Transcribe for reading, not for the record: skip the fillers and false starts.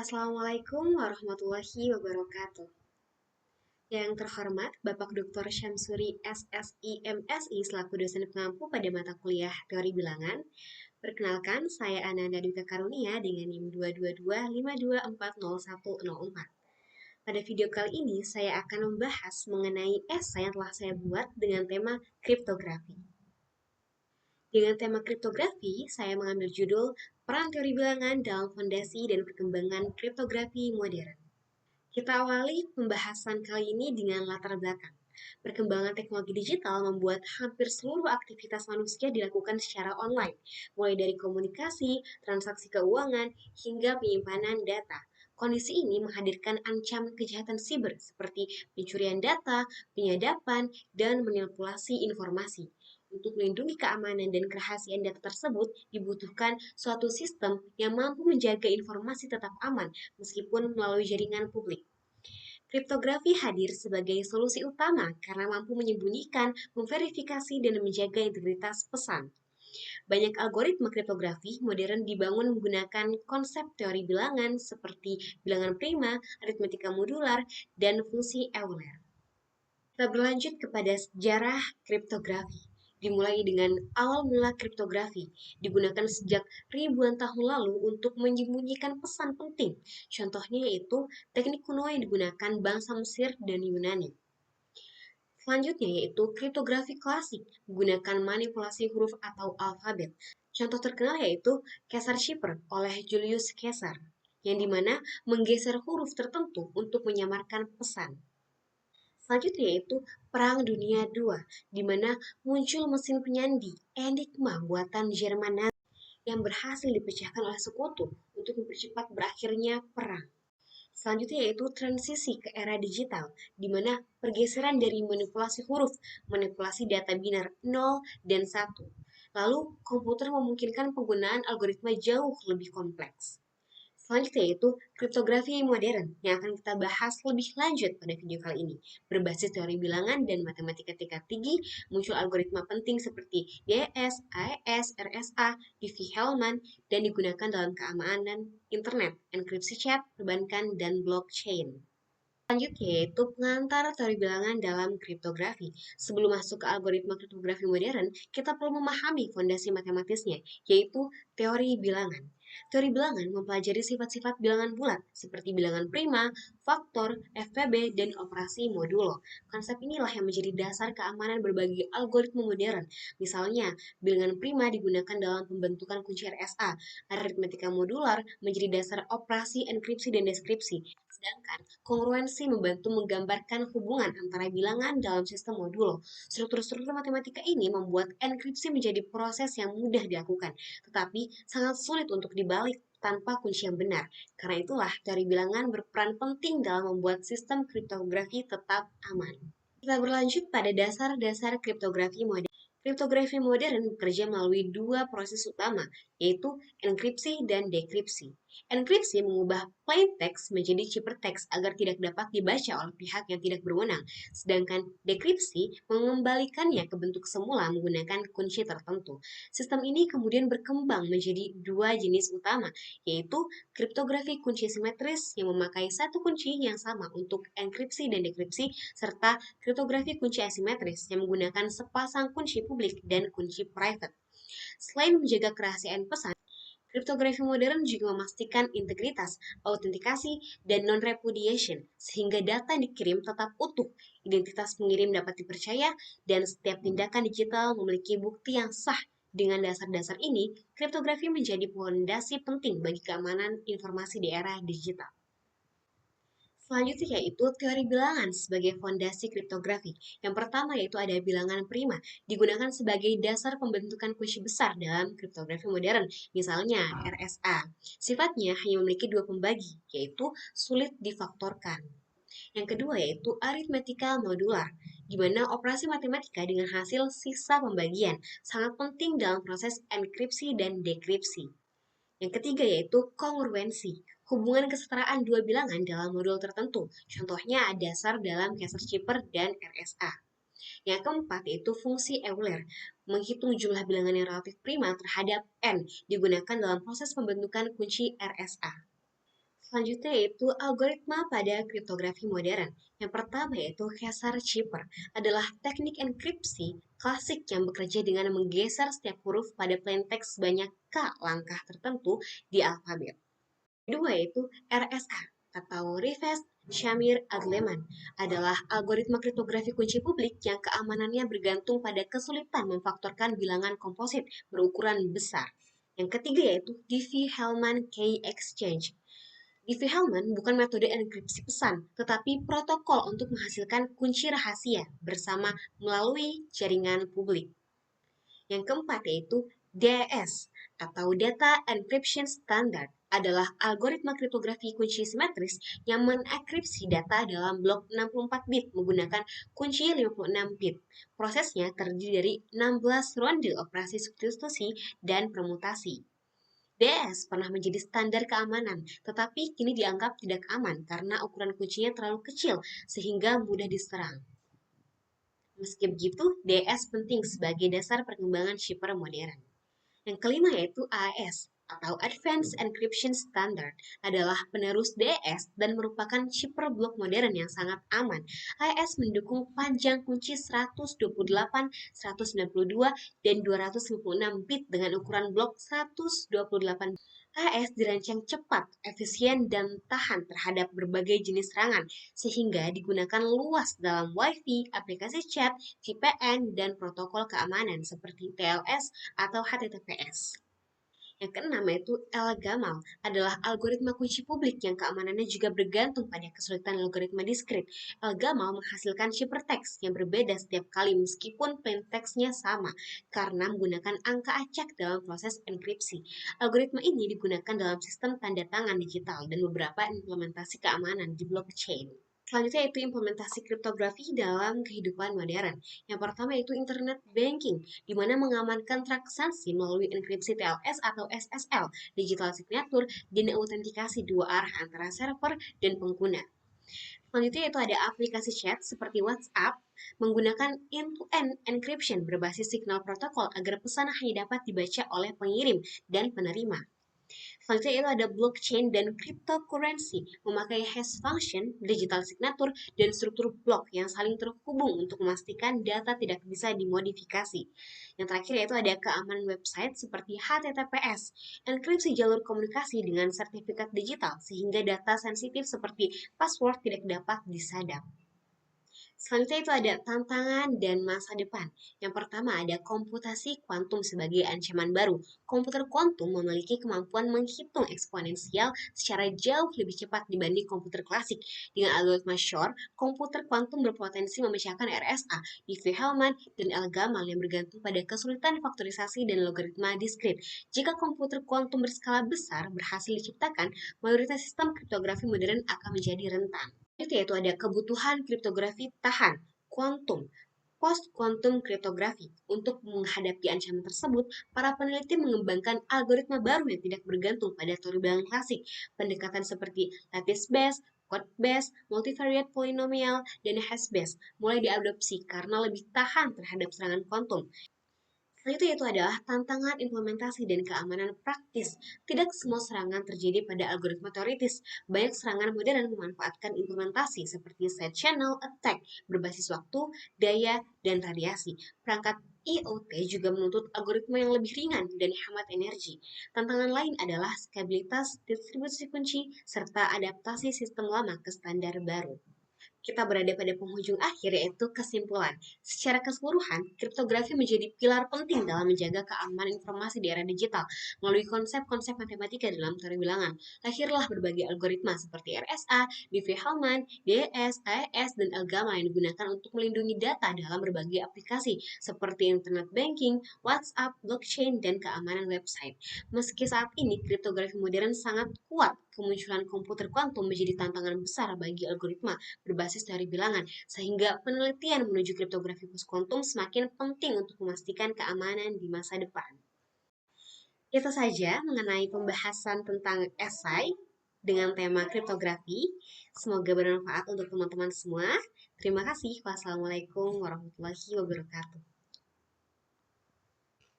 Assalamualaikum warahmatullahi wabarakatuh. Yang terhormat Bapak Dr. Syamsuri SSI MSI selaku dosen pengampu pada mata kuliah Teori Bilangan. Perkenalkan, saya Ananda Duta Karunia dengan NIM 222524014. Pada video kali ini, saya akan membahas mengenai esai yang telah saya buat dengan tema kriptografi. Dengan tema kriptografi, saya mengambil judul Peran Teori Bilangan dalam Fondasi dan Perkembangan Kriptografi Modern. Kita awali pembahasan kali ini dengan latar belakang. Perkembangan teknologi digital membuat hampir seluruh aktivitas manusia dilakukan secara online, mulai dari komunikasi, transaksi keuangan, hingga penyimpanan data. Kondisi ini menghadirkan ancaman kejahatan siber seperti pencurian data, penyadapan, dan manipulasi informasi. Untuk melindungi keamanan dan kerahasiaan data tersebut, dibutuhkan suatu sistem yang mampu menjaga informasi tetap aman meskipun melalui jaringan publik. Kriptografi hadir sebagai solusi utama karena mampu menyembunyikan, memverifikasi, dan menjaga integritas pesan. Banyak algoritma kriptografi modern dibangun menggunakan konsep teori bilangan seperti bilangan prima, aritmatika modular, dan fungsi Euler. Kita berlanjut kepada sejarah kriptografi. Dimulai dengan awal mula kriptografi, digunakan sejak ribuan tahun lalu untuk menyembunyikan pesan penting. Contohnya yaitu teknik kuno yang digunakan bangsa Mesir dan Yunani. Selanjutnya yaitu kriptografi klasik, menggunakan manipulasi huruf atau alfabet. Contoh terkenal yaitu Caesar Cipher oleh Julius Caesar, yang dimana menggeser huruf tertentu untuk menyamarkan pesan. Selanjutnya yaitu Perang Dunia II, di mana muncul mesin penyandi Enigma buatan Jerman Nazi yang berhasil dipecahkan oleh sekutu untuk mempercepat berakhirnya perang. Selanjutnya yaitu transisi ke era digital, di mana pergeseran dari manipulasi huruf, manipulasi data binar 0 dan 1. Lalu komputer memungkinkan penggunaan algoritma jauh lebih kompleks. Selanjutnya yaitu kriptografi modern yang akan kita bahas lebih lanjut pada video kali ini. Berbasis teori bilangan dan matematika tingkat tinggi, muncul algoritma penting seperti DS, AES, RSA, Diffie-Hellman, dan digunakan dalam keamanan internet, enkripsi chat, perbankan, dan blockchain. Selanjutnya yaitu pengantar teori bilangan dalam kriptografi. Sebelum masuk ke algoritma kriptografi modern, kita perlu memahami fondasi matematisnya, yaitu teori bilangan. Teori bilangan mempelajari sifat-sifat bilangan bulat, seperti bilangan prima, faktor, FPB, dan operasi modulo. Konsep inilah yang menjadi dasar keamanan berbagai algoritma modern. Misalnya, bilangan prima digunakan dalam pembentukan kunci RSA, aritmatika modular menjadi dasar operasi enkripsi dan deskripsi, sedangkan kongruensi membantu menggambarkan hubungan antara bilangan dalam sistem modulo. Struktur-struktur matematika ini membuat enkripsi menjadi proses yang mudah dilakukan, tetapi sangat sulit untuk dibalik tanpa kunci yang benar. Karena itulah teori bilangan berperan penting dalam membuat sistem kriptografi tetap aman. Kita berlanjut pada dasar-dasar kriptografi modern. Kriptografi modern bekerja melalui dua proses utama, yaitu enkripsi dan dekripsi. Enkripsi mengubah plain text menjadi ciphertext agar tidak dapat dibaca oleh pihak yang tidak berwenang, sedangkan dekripsi mengembalikannya ke bentuk semula menggunakan kunci tertentu. Sistem ini kemudian berkembang menjadi dua jenis utama, yaitu kriptografi kunci simetris yang memakai satu kunci yang sama untuk enkripsi dan dekripsi, serta kriptografi kunci asimetris yang menggunakan sepasang kunci publik dan kunci private. Selain menjaga kerahasiaan pesan, kriptografi modern juga memastikan integritas, autentikasi, dan non-repudiation, sehingga data yang dikirim tetap utuh, identitas pengirim dapat dipercaya, dan setiap tindakan digital memiliki bukti yang sah. Dengan dasar-dasar ini, kriptografi menjadi fondasi penting bagi keamanan informasi di era digital. Selanjutnya yaitu teori bilangan sebagai fondasi kriptografi. Yang pertama yaitu ada bilangan prima, digunakan sebagai dasar pembentukan kunci besar dalam kriptografi modern, misalnya RSA. Sifatnya hanya memiliki dua pembagi, yaitu sulit difaktorkan. Yang kedua yaitu aritmatika modular, di mana operasi matematika dengan hasil sisa pembagian sangat penting dalam proses enkripsi dan dekripsi. Yang ketiga yaitu kongruensi, hubungan kesetaraan dua bilangan dalam modul tertentu. Contohnya dasar dalam Caesar-Cipher dan RSA. Yang keempat yaitu fungsi Euler, menghitung jumlah bilangan yang relatif prima terhadap n, digunakan dalam proses pembentukan kunci RSA. Selanjutnya yaitu algoritma pada kriptografi modern. Yang pertama yaitu Caesar-Chipper adalah teknik enkripsi klasik yang bekerja dengan menggeser setiap huruf pada plaintext sebanyak K langkah tertentu di alfabet. Kedua yaitu RSA atau Reverse Shamir Adleman adalah algoritma kriptografi kunci publik yang keamanannya bergantung pada kesulitan memfaktorkan bilangan komposit berukuran besar. Yang ketiga yaitu Diffie-Hellman K-Exchange. Diffie-Hellman bukan metode enkripsi pesan, tetapi protokol untuk menghasilkan kunci rahasia bersama melalui jaringan publik. Yang keempat yaitu DES atau Data Encryption Standard adalah algoritma kriptografi kunci simetris yang mengenkripsi data dalam blok 64 bit menggunakan kunci 56 bit. Prosesnya terdiri dari 16 ronde operasi substitusi dan permutasi. DS pernah menjadi standar keamanan, tetapi kini dianggap tidak aman karena ukuran kuncinya terlalu kecil sehingga mudah diserang. Meski begitu, DS penting sebagai dasar perkembangan shipper modern. Yang kelima yaitu AES atau Advanced Encryption Standard adalah penerus DS dan merupakan shipper blok modern yang sangat aman. AES mendukung panjang kunci 128, 192, dan 256 bit dengan ukuran blok 128. AES dirancang cepat, efisien, dan tahan terhadap berbagai jenis serangan, sehingga digunakan luas dalam Wi-Fi, aplikasi chat, VPN, dan protokol keamanan seperti TLS atau HTTPS. Yang keenam yaitu El-Gamal adalah algoritma kunci publik yang keamanannya juga bergantung pada kesulitan logaritma diskrit. El-Gamal menghasilkan ciphertext yang berbeda setiap kali meskipun plaintext-nya sama karena menggunakan angka acak dalam proses enkripsi. Algoritma ini digunakan dalam sistem tanda tangan digital dan beberapa implementasi keamanan di blockchain. Selanjutnya itu implementasi kriptografi dalam kehidupan modern. Yang pertama itu internet banking, di mana mengamankan transaksi melalui enkripsi TLS atau SSL, digital signature, dan autentikasi dua arah antara server dan pengguna. Selanjutnya itu ada aplikasi chat seperti WhatsApp menggunakan end-to-end encryption berbasis signal protokol agar pesan hanya dapat dibaca oleh pengirim dan penerima. Selanjutnya itu ada blockchain dan cryptocurrency, memakai hash function, digital signature, dan struktur blok yang saling terhubung untuk memastikan data tidak bisa dimodifikasi. Yang terakhir yaitu ada keamanan website seperti HTTPS, enkripsi jalur komunikasi dengan sertifikat digital sehingga data sensitif seperti password tidak dapat disadap. Selanjutnya itu ada tantangan dan masa depan. Yang pertama ada komputasi kuantum sebagai ancaman baru. Komputer kuantum memiliki kemampuan menghitung eksponensial secara jauh lebih cepat dibanding komputer klasik. Dengan algoritma Shor, komputer kuantum berpotensi memecahkan RSA, Diffie-Hellman, dan El-Gamal yang bergantung pada kesulitan faktorisasi dan logaritma diskrit. Jika komputer kuantum berskala besar berhasil diciptakan, mayoritas sistem kriptografi modern akan menjadi rentan. Itu yaitu ada kebutuhan kriptografi tahan, kuantum, post-quantum kriptografi. Untuk menghadapi ancaman tersebut, para peneliti mengembangkan algoritma baru yang tidak bergantung pada teori bilangan klasik. Pendekatan seperti lattice-based, code-based, multivariate polynomial, dan hash-based mulai diadopsi karena lebih tahan terhadap serangan kuantum. Selanjutnya itu adalah tantangan implementasi dan keamanan praktis. Tidak semua serangan terjadi pada algoritma teoritis. Banyak serangan modern memanfaatkan implementasi seperti side channel attack berbasis waktu, daya, dan radiasi. Perangkat IoT juga menuntut algoritma yang lebih ringan dan hemat energi. Tantangan lain adalah skabilitas distribusi kunci serta adaptasi sistem lama ke standar baru. Kita berada pada penghujung akhir yaitu kesimpulan. Secara keseluruhan, kriptografi menjadi pilar penting dalam menjaga keamanan informasi di era digital. Melalui konsep-konsep matematika dalam teori bilangan, lahirlah berbagai algoritma seperti RSA, Diffie-Hellman, DES, AES, dan El-Gamal yang digunakan untuk melindungi data dalam berbagai aplikasi seperti internet banking, WhatsApp, blockchain, dan keamanan website. Meski saat ini kriptografi modern sangat kuat, kemunculan komputer kuantum menjadi tantangan besar bagi algoritma berbasis teori bilangan, sehingga penelitian menuju kriptografi post-quantum semakin penting untuk memastikan keamanan di masa depan. Itu saja mengenai pembahasan tentang esai dengan tema kriptografi. Semoga bermanfaat untuk teman-teman semua. Terima kasih. Wassalamualaikum warahmatullahi wabarakatuh.